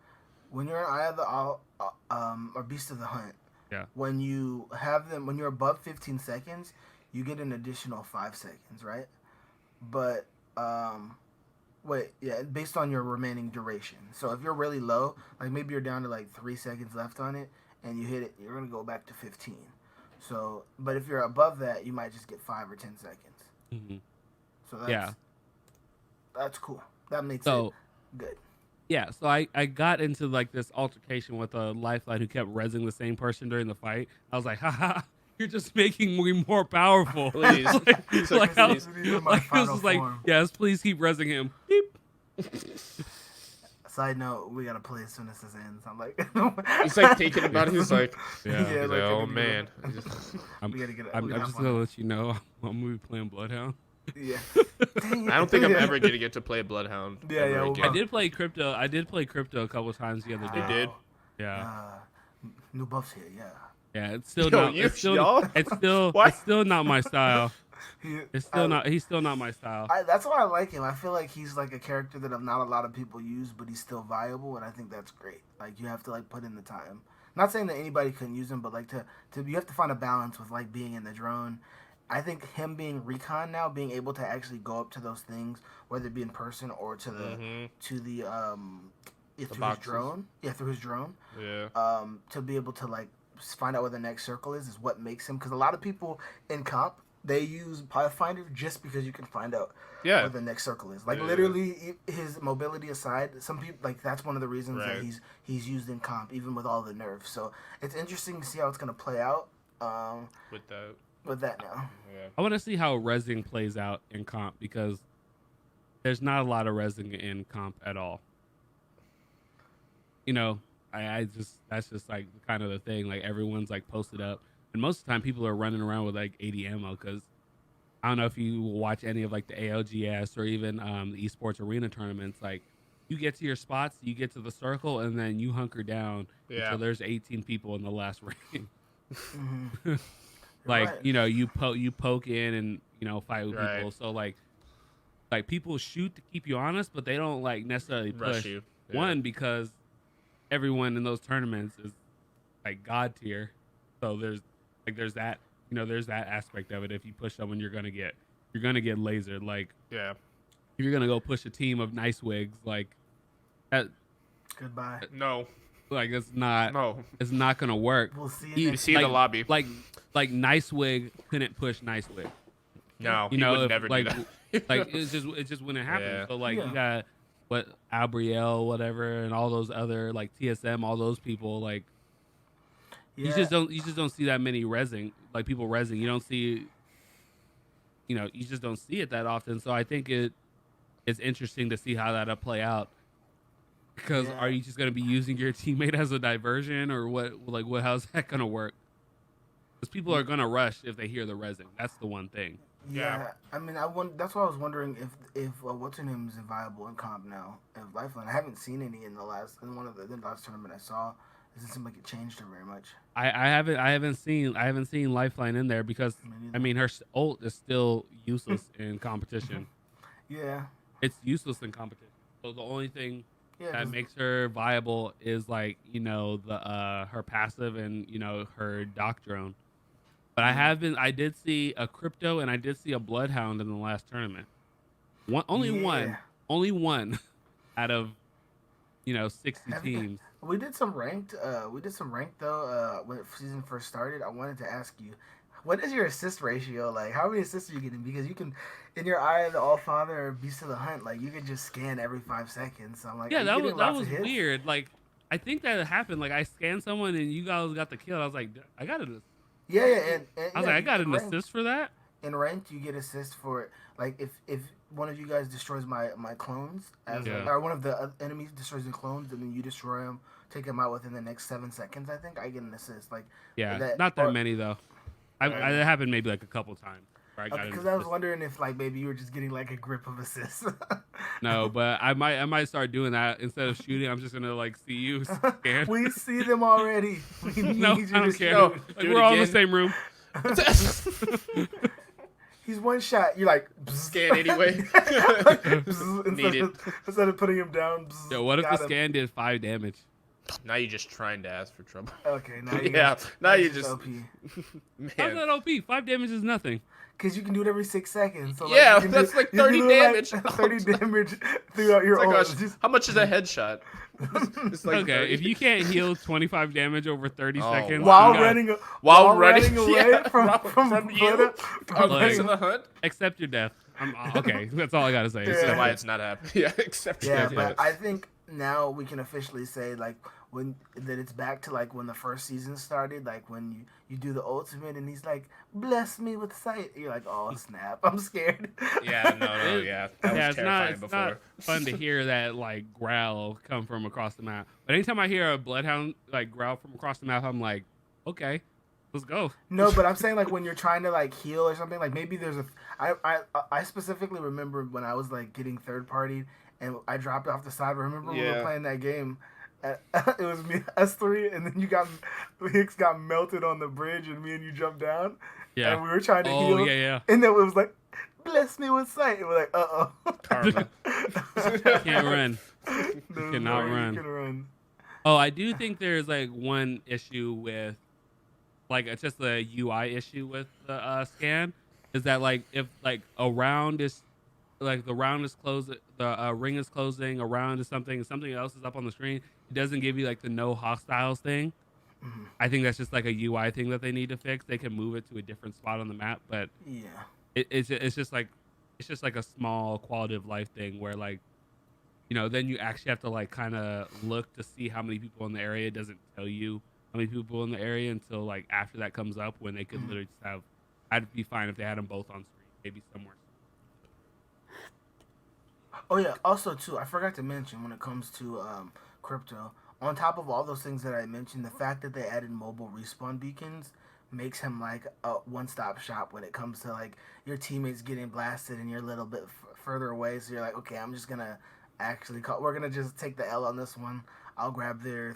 When you're in Eye of the or Beast of the Hunt, Yeah. when you have them, when you're above 15 seconds, you get an additional 5 seconds, right? But wait, yeah, based on your remaining duration. So if you're really low, like maybe you're down to like 3 seconds left on it, and you hit it, you're gonna go back to 15. So, but if you're above that, you might just get 5 or 10 seconds. Mm-hmm. So that's cool. That makes So it good. yeah, so I got into like this altercation with a Lifeline who kept rezzing the same person during the fight. I was like, haha, you're just making me more powerful. Please. He's like, I please. was, These are my like, I was final just like, form. yes, please keep rezzing him. Beep. Side note, we gotta play as soon as this ends. I'm like, He's like thinking about it. He's like, Yeah, he's like, like, oh I need to man. I'm, we gotta get it. I'm we gotta just have gonna fun. let you know I'm gonna be playing Bloodhound. Yeah. Dang it. I don't think I'm Yeah. ever gonna get to play Bloodhound. Yeah, ever yeah, we'll again. I did play Crypto. I did play Crypto a couple times the other Wow. day. You did? Yeah, New buffs here, yeah. yeah. It's still Yo, not. you- It's still. y'all? Why? It's still not my style. He- It's still I- not. He's still not my style. That's why I like him. I feel like he's like a character that not a lot of people use, but he's still viable, and I think that's great. Like you have to like put in the time. Not saying that anybody couldn't use him, but like to you have to find a balance with like being in the drone. I think him being recon now, being able to actually go up to those things, whether it be in person or to the Mhm. through his boxes. drone. Yeah, through his drone. Yeah. To be able to like find out where the next circle is what makes him, because a lot of people in comp they use Pathfinder just because you can find out Yeah. where the next circle is. Like Yeah. literally, his mobility aside, some people like that's one of the reasons that Right. he's used in comp, even with all the nerfs. So it's interesting to see how it's gonna play out With that. with that now. Yeah. I want to see how rezzing plays out in comp because there's not a lot of rezzing in comp at all. I just that's just like kind of the thing. Like everyone's like posted up, and most of the time people are running around with like 80 ammo because I don't know if you watch any of like the ALGS or even the esports arena tournaments. Like, you get to your spots, you get to the circle, and then you hunker down Yeah. until there's 18 people in the last ring. Hmm. You're Like, right. you poke in and fight with Right. people. So like people shoot to keep you honest, but they don't like necessarily Rush push. you. Yeah. One, because everyone in those tournaments is like god tier, so there's that there's that aspect of it. If you push someone, you're gonna get lasered. Like, Yeah. if you're gonna go push a team of nice wigs, like that, Goodbye. No. like it's No. not gonna work. We'll see you You next see in the lobby. like nice wig couldn't push nice wig. No. You He know, would if, never like do that. like it just wouldn't happen. Yeah. So like Yeah. you got what Abrielle, whatever, and all those other like TSM, all those people. Like, Yeah. you just don't see that many resing, like people resing. You don't see, you just don't see it that often. So I think it's interesting to see how that'll play out. Because Yeah. are you just gonna be using your teammate as a diversion, or what? Like, what? How's that gonna work? Because people are gonna rush if they hear the resing. That's the one thing. Yeah, I mean, that's why I was wondering if what's her name is viable in comp now. If Lifeline, I haven't seen any in one of the last tournament I saw. It doesn't seem like it changed her very much. I haven't seen Lifeline in there because Me neither. I mean her ult is still useless in competition. Yeah, It's useless in competition. So the only thing yeah, that 'cause- makes her viable is like the her passive and her dock drone. But I did see a crypto and I did see a bloodhound in the last tournament. Only one out of 60 Have you- teams. we did some ranked. We did some ranked though. When the season first started, I wanted to ask you, what is your assist ratio like? How many assists are you getting? Because you can, in your Eye of the All Father or Beast of the Hunt, like you can just scan every 5 seconds. So I'm like, Yeah, are you that getting was that lots was of hits? weird. Like, I think that happened. Like, I scanned someone and you guys got the kill. I was like, I got an. Yeah, and I was like, I got an assist for that. In ranked, you get assist for like if one of you guys destroys my clones or one of the enemies destroys the clones, and then you destroy them, take them out within the next 7 seconds. I think I get an assist. Like Not that many though. It happened maybe like a couple times. Because I was wondering if like maybe you were just getting like a grip of assists. No, but I might start doing that instead of shooting. I'm just gonna like see you scan. We see them already. We need No, you I don't to care. shoot. Like, Do it we're all in the again. same room. He's one shot. You're like Scan anyway. Need instead of putting him down. Yo, what if got the him. scan did 5 damage? Now you're just trying to ask for trouble. Okay, now you Yeah. Now you just OP. How's man. that OP? 5 damage is nothing. Because you can do it every 6 seconds. So Yeah, you can that's like you can 30 do, damage. 30 damage throughout your It's like, ult. gosh, how much is a headshot? It's like Okay, 30. if you can't heal 25 damage over 30 Oh, seconds, While you gotta running, While running away yeah, from you, Buddha. from Like- Beast of the Hunt. accept your death. Okay, that's all I gotta say. Yeah. This is why it's not happening. Yeah, except Yeah, Yeah. but I think now we can officially say like that it's back to like when the first season started, like when you do the ultimate and he's like, bless me with sight. You're like, oh snap, I'm scared. Yeah, no, yeah. That was It's terrifying it's before. not fun to hear that like growl come from across the map. But anytime I hear a bloodhound like growl from across the map, I'm like, okay, let's go. No, but I'm saying like when you're trying to like heal or something, like maybe there's I specifically remember when I was like getting third party and I dropped off the side. Remember when we were Yeah. playing that game? It was us three, and then Hicks got melted on the bridge, and me and you jumped down. Yeah. And we were trying to Oh heal. yeah. And then it was like, bless me with sight. And we're like, uh-oh. Karma. Can't run. There's cannot no way run. You can run. Oh, I do think there's like one issue with, like, it's just a UI issue with the scan, is that like if like a round is, like the round is closed, the ring is closing, a round is something else is up on the screen, it doesn't give you like the no hostiles thing. Mhm. I think that's just like a UI thing that they need to fix. They can move it to a different spot on the map, but Yeah. it's just like a small quality of life thing where like, then you actually have to like kind of look to see how many people in the area. It doesn't tell you how many people in the area until like after that comes up, when they could literally just have. I'd be fine if they had them both on screen, maybe somewhere. Oh yeah. Also too, I forgot to mention when it comes to crypto. On top of all those things that I mentioned, the fact that they added mobile respawn beacons makes him like a one-stop shop when it comes to like your teammates getting blasted and you're a little bit further away. So you're like, okay, I'm just gonna actually call. We're gonna just take the L on this one. I'll grab their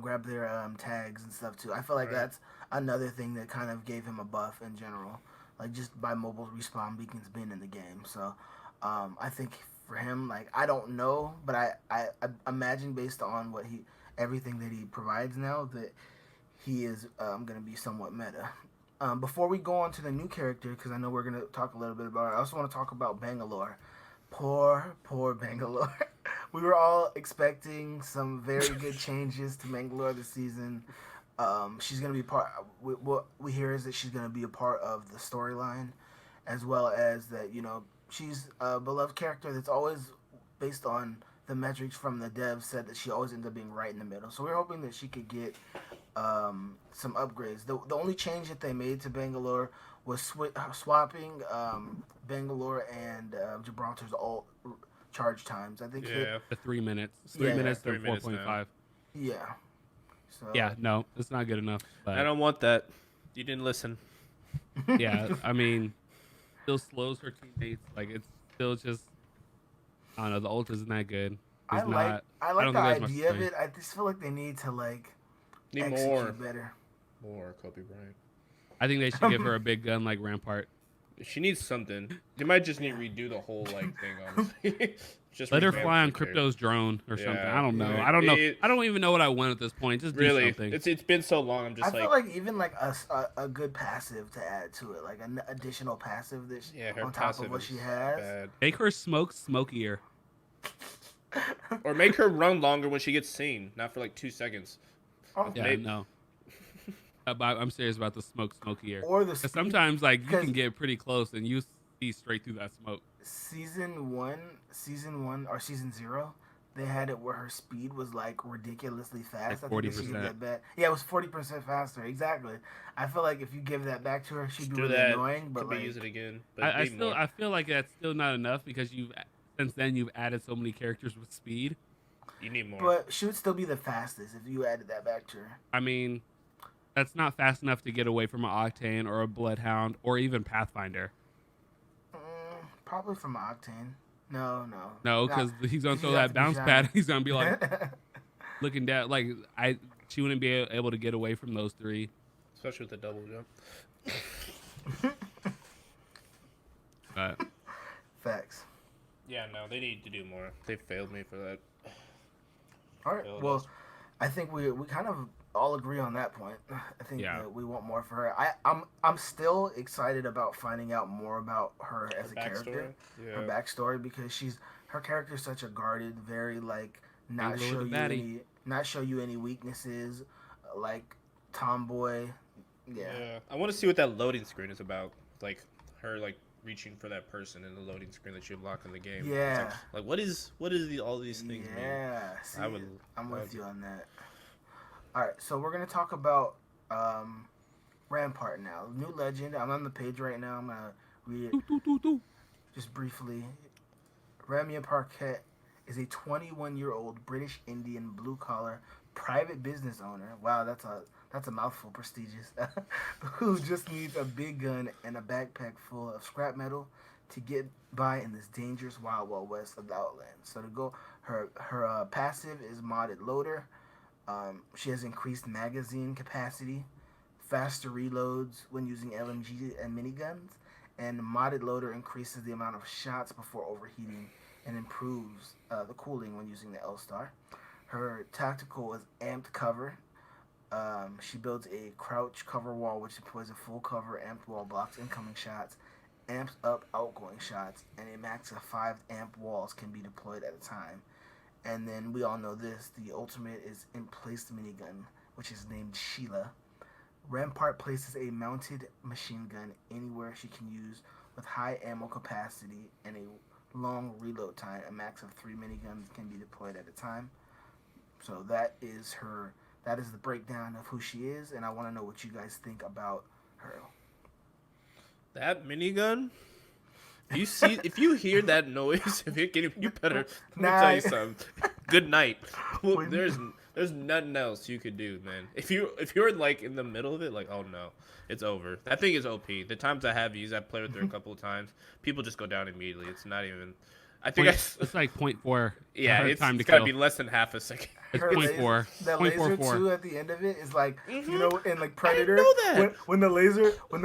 grab their tags and stuff too. I feel like Right. that's another thing that kind of gave him a buff in general, like just by mobile respawn beacons being in the game. So I think for him, like I don't know, but I imagine based on what he everything that he provides now that he is going to be somewhat meta. Before we go on to the new character, because I know we're going to talk a little bit about it, I also want to talk about Bangalore. Poor Bangalore. We were all expecting some very good changes to Bangalore this season. She's going to be part. What we hear is that she's going to be a part of the storyline, as well as that she's a beloved character that's always based on the metrics from the devs said that she always ends up being right in the middle. So we're hoping that she could get some upgrades. The only change that they made to Bangalore was swapping Bangalore and Gibraltar's all charge times. I think Yeah. The 3 minutes, Yeah, 3 minutes to 3 minutes now. 4.5. yeah. So Yeah, no, it's not good enough. I But don't want that. You didn't listen. yeah, I mean, still slows her teammates. Like it's still just, I don't know. The ult isn't that good. I It's like not. I I like don't the think there's much idea of point. it. I just feel like they need to like Need execute more. better. More Kobe Bryant. I think they should give her a big gun like Rampart. She needs something. They might just need to redo the whole like thing. Honestly, just Let her revamp fly on the character. Crypto's drone or something. Yeah, I don't know. right. I don't know. It- I don't even know what I want at this point. Just do Really, something. it's been so long. I'm I just feel like even like a good passive to add to it, like an additional passive that yeah, her on top passive of what is she has. bad. Make her smokier. Or make her run longer when she gets seen, not for like 2 seconds. Oh, Yeah, Maybe- no. I'm serious about the smokier. or the Because speed. sometimes like you 'cause- can get pretty close and you see straight through that smoke. season one or season 0, they had it where her speed was like ridiculously fast. Like I think they should give 40%. that back. Yeah, it was 40% faster. Exactly. I feel like if you give that back to her, she'd Just be do really that. annoying. But Could like, be use it again. But I need more. feel like that's still not enough because since then you've added so many characters with speed. You need more. but she would still be the fastest if you added that back to her. I mean, that's not fast enough to get away from an Octane or a Bloodhound or even Pathfinder. Probably from Octane. No. No, because he's gonna You throw have that to be bounce shy. pad. He's gonna be like looking down. Like she wouldn't be able to get away from those three. Especially with the double jump. But Facts. Yeah, no, they need to do more. They failed me for that. All right. Failed Well, us. I think we kind of all agree on that point. I think Yeah. that we want more for her. I'm still excited about finding out more about her as a character, Yeah. her backstory, because her character is such a guarded, very like not Bangalore show the you baddie. not show you any weaknesses, like tomboy. Yeah. I want to see what that loading screen is about. Like her like reaching for that person in the loading screen that you unlock in the game. It's Yeah. like what is all these things mean? Yeah. See, I'm with would- you on that. All right, so we're gonna talk about Rampart now. New legend. I'm on the page right now. I'm gonna read it just briefly. Ramya Parquet is a 21-year-old British Indian blue-collar private business owner. Wow, that's a mouthful. Prestigious. Who just needs a big gun and a backpack full of scrap metal to get by in this dangerous wild west of the Outlands. So to go, her passive is modded loader. She has increased magazine capacity, faster reloads when using LMG and miniguns, and modded loader increases the amount of shots before overheating and improves the cooling when using the L-Star. Her tactical is amped cover. She builds a crouch cover wall which deploys a full cover amped wall, blocks incoming shots, amps up outgoing shots, and a max of 5 amp walls can be deployed at a time. And then we all know this, the ultimate is emplaced minigun, which is named Sheila. Rampart places a mounted machine gun anywhere she can use with high ammo capacity and a long reload time. A max of 3 miniguns can be deployed at a time. So that is the breakdown of who she is, and I want to know what you guys think about her. That minigun. If you hear that noise, if you're getting, you better. Let me tell you something. Good night. Well, there's There's nothing else you could do, man. If you're like in the middle of it, like, oh no, it's over. That thing is OP. The times I have used, I've played with her a couple of times. People just go down immediately. It's not even. I think It's like 0.4. yeah, time it's to gotta kill. be less than half a second. It's Her 0.4. the 0.44. laser too at the end of it is like you know in like I didn't Predator know that. when the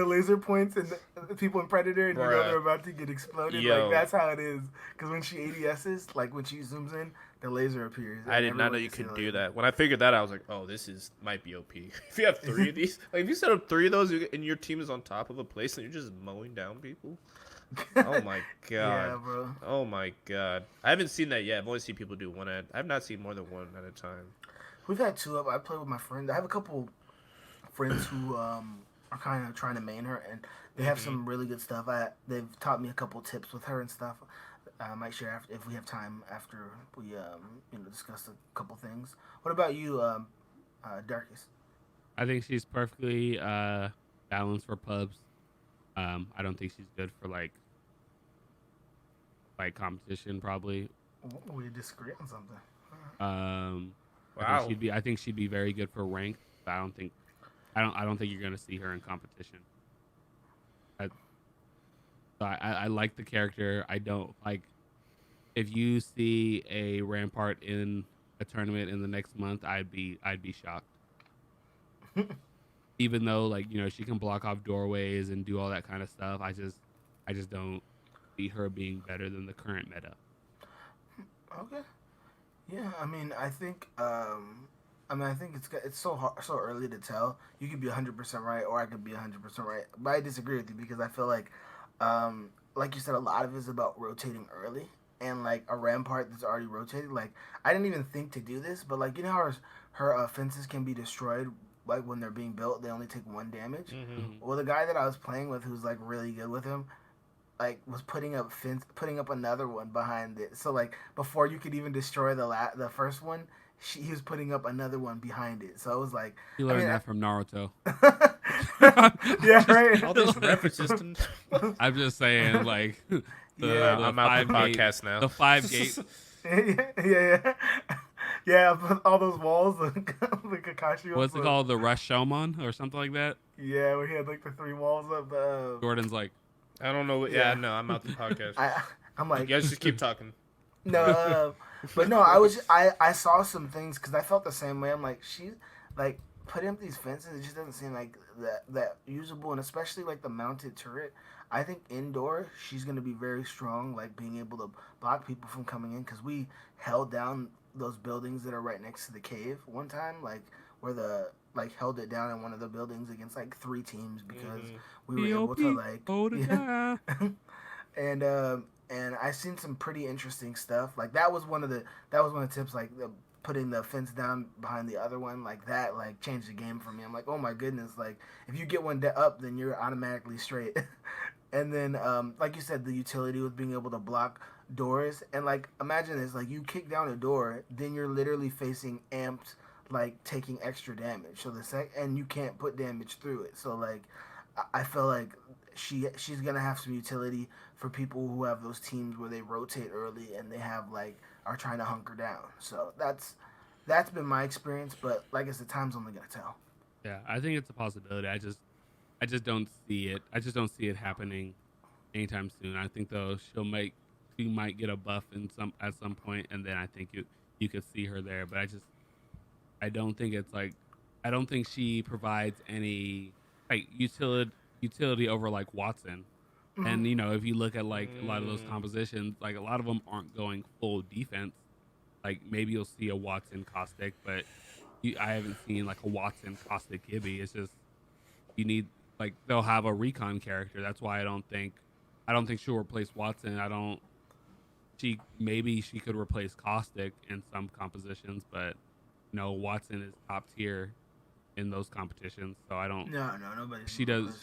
laser points and the people in Predator and you know Bruh. they're about to get exploded Yo. like that's how it is because when she ADSs like when she zooms in the laser appears. I and did not know everyone you can see could the do laser. that. When I figured that, I was like, "Oh, might be OP." If you have 3 of these, like if you set up 3 of those, and your team is on top of a place, and you're just mowing down people. Oh my god. Yeah, bro. Oh my god. I haven't seen that yet. I've only seen people do one at. I've not seen more than one at a time. We've had 2 up. I play with my friend. I have a couple friends who are kind of trying to main her, and they have some really good stuff. They've taught me a couple tips with her and stuff. I might share if we have time after we discuss a couple things. What about you, Darkest? I think she's perfectly balanced for pubs. I don't think she's good for like competition probably. We disagree on something. Wow. I think she'd be very good for ranked, but I don't think you're gonna see her in competition. I like the character. I don't like if you see a Rampart in a tournament in the next month, I'd be shocked. Even though like she can block off doorways and do all that kind of stuff, I just don't see her being better than the current meta. Okay. Yeah, I mean, I think it's so early to tell. You could be 100% right, or I could be 100% right. But I disagree with you because I feel like you said, a lot of it is about rotating early, and like a Rampart that's already rotated. Like I didn't even think to do this, but like how her fences can be destroyed. Like when they're being built, they only take 1 damage. Mm-hmm. Well, the guy that I was playing with, who's like really good with him, like was putting up another one behind it. So like before you could even destroy the first one, he was putting up another one behind it. So it was like You learned that from Naruto. Yeah, right. All these references to. I'm just saying, like, Yeah. I'm out the podcast now. The 5 gate. yeah. Yeah, but all those walls, the Kakashi. What's it called? The Rashomon or something like that? Yeah, we had like the 3 walls of the. Jordan's like, I don't know. Yeah. No, I'm out the podcast. I'm like, You guys just keep talking. no, but no, I saw some things because I felt the same way. I'm like, she, like, putting up these fences, it just doesn't seem like that usable, and especially like the mounted turret. I think indoor, she's gonna be very strong, like being able to block people from coming in because we held down those buildings that are right next to the cave one time, like where held it down in one of the buildings against like 3 teams because we were able to like and I seen some pretty interesting stuff. Like that was one of the tips, like putting the fence down behind the other one, like that, like changed the game for me. I'm like, oh my goodness, like if you get one up, then you're automatically straight. And then, like you said, the utility with being able to block doors, and like imagine this, like you kick down a door, then you're literally facing amped, like taking extra damage. So and you can't put damage through it. So like, I feel like she's gonna have some utility for people who have those teams where they rotate early and they have like are trying to hunker down. So that's been my experience. But like I said, time's only gonna tell. yeah, I think it's a possibility. I just don't see it. I just don't see it happening anytime soon. I think though she might get a buff at some point, and then I think you could see her there. But I don't think it's like I don't think she provides any like utility over like Watson. Mm-hmm. And if you look at like a lot of those compositions, like a lot of them aren't going full defense. Like maybe you'll see a Watson Caustic, but I haven't seen like a Watson Caustic Gibby. It's just you need like they'll have a recon character. That's why I don't think she'll replace Watson. Maybe she could replace Caustic in some compositions, but Watson is top tier in those competitions. So I don't. No, nobody. She does.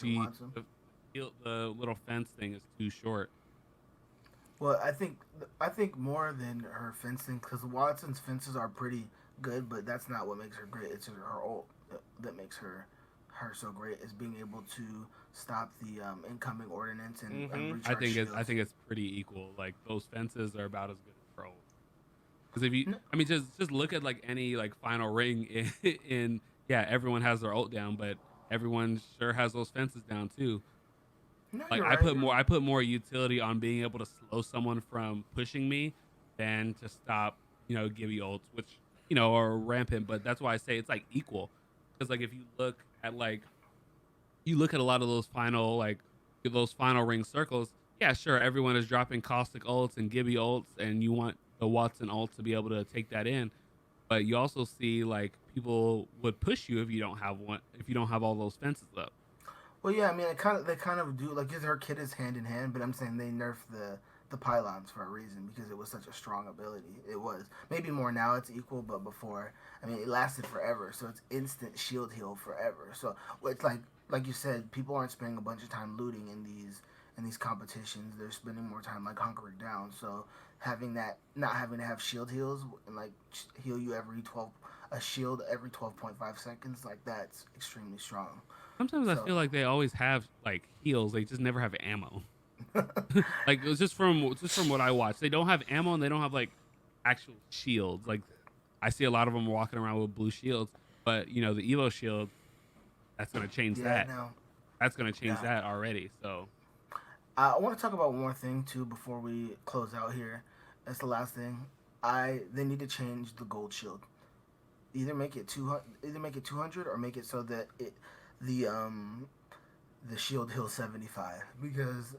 The little fence thing is too short. Well, I think more than her fencing, because Watson's fences are pretty good, but that's not what makes her great. It's her ult that makes her so great, is being able to stop the incoming ordnance and recharge I think shields. it's pretty equal. Like those fences are about as good as her ult. Because if you, I mean, just look at like any like final ring in yeah, everyone has their ult down, but everyone sure has those fences down too. No, Like you're right. I put more utility on being able to slow someone from pushing me than to stop, Gibby ults, which are rampant. But that's why I say it's like equal, because like if you look at a lot of those final ring circles, yeah, sure, everyone is dropping caustic ults and Gibby ults, and you want the Watson ult to be able to take that in. But you also see like people would push you if you don't have one, if you don't have all those fences up. Well, yeah, I mean, they kind of do like her kit is hand in hand, but I'm saying they nerfed the pylons for a reason because it was such a strong ability. It was maybe more now it's equal, but before, I mean, it lasted forever, so it's instant shield heal forever. So it's like you said, people aren't spending a bunch of time looting in these competitions. They're spending more time like hunkering down. So having that, not having to have shield heals and like heal you a shield every 12.5 seconds, like that's extremely strong. Sometimes I So feel like they always have like heals, they just never have ammo. Like it was just from what I watched, they don't have ammo and they don't have like actual shields. Like I see a lot of them walking around with blue shields, but the Evo shield, that's gonna change yeah, that. no, That's gonna change yeah. that already. So I want to talk about one more thing too before we close out here. That's the last thing. They need to change the gold shield. Either make it 200 or make it so that the um the shield heals 75 because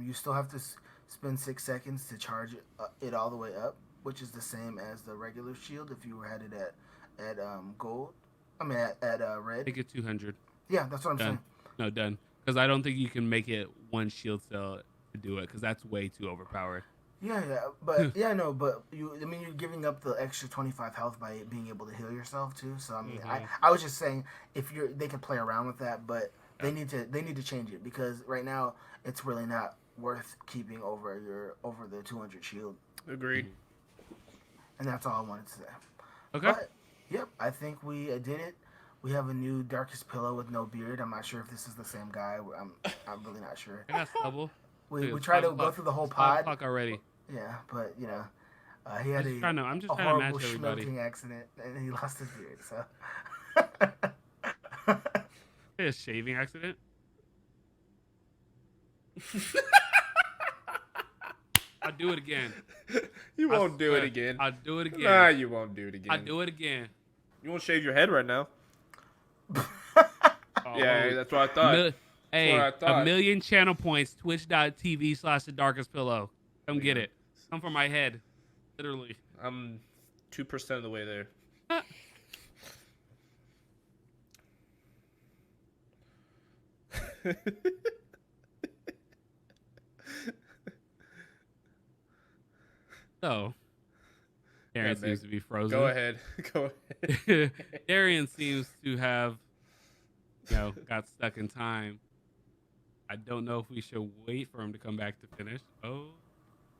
you still have to spend 6 seconds to charge it all the way up, which is the same as the regular shield if you were headed at gold. I mean at red. make it 200. Yeah, that's what I'm Done. saying. No, done. Because I don't think you can make it one shield cell to do it, because that's way too overpowered. Yeah, yeah, but yeah, no, but I mean, you're giving up the extra 25 health by being able to heal yourself too. So I mean, Mm-hmm. I was just saying if they can play around with that, but Yeah. they need to change it because right now it's really not worth keeping over the 200 shield, Agreed. and that's all I wanted to say. Okay. But yep, I think we did it. We have a new darkest pillow with no beard. I'm not sure if this is the same guy. I'm really not sure. I got stubble. We It's tried to 5 go o'clock. through the whole It's 5 pod. o'clock already. Yeah, but he had I'm just a trying to horrible match everybody. schmelting accident, and he lost his beard. So A shaving accident. I'll do it again. You I won't do swear. it again. I'll do it again. Nah, you won't do it again. I'll do it again. You won't shave your head right now. Oh, Yeah, that's what I thought. Hey, what I thought. 1,000,000 channel points. Twitch.tv/thedarkestpillow. Come get it. Come for my head. Literally. I'm 2% of the way there. So, Darian Yeah, seems man. to be frozen. Go ahead. Go ahead. Darian seems to have, got stuck in time. I don't know if we should wait for him to come back to finish. Oh,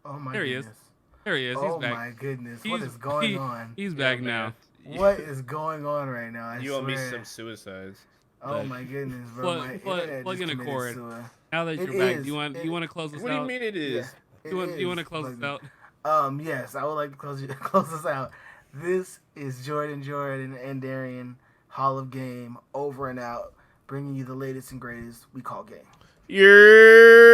oh my there he is. goodness. There he is. He's Oh back. my goodness. What He's- is going he- on? He's Yeah, back man. now. What is going on right now? I You owe me swear. some suicides. Oh my goodness, bro. Plug- My plug- internet plug just in a committed cord. suicide. Now that It you're back, is. do you want to close this What do you out? mean it is? Yeah, Do you it want to is. close this out? Yes, I would like to close this out. This is Jordan and Darian, Hall of Game, over and out, bringing you the latest and greatest we call game. You're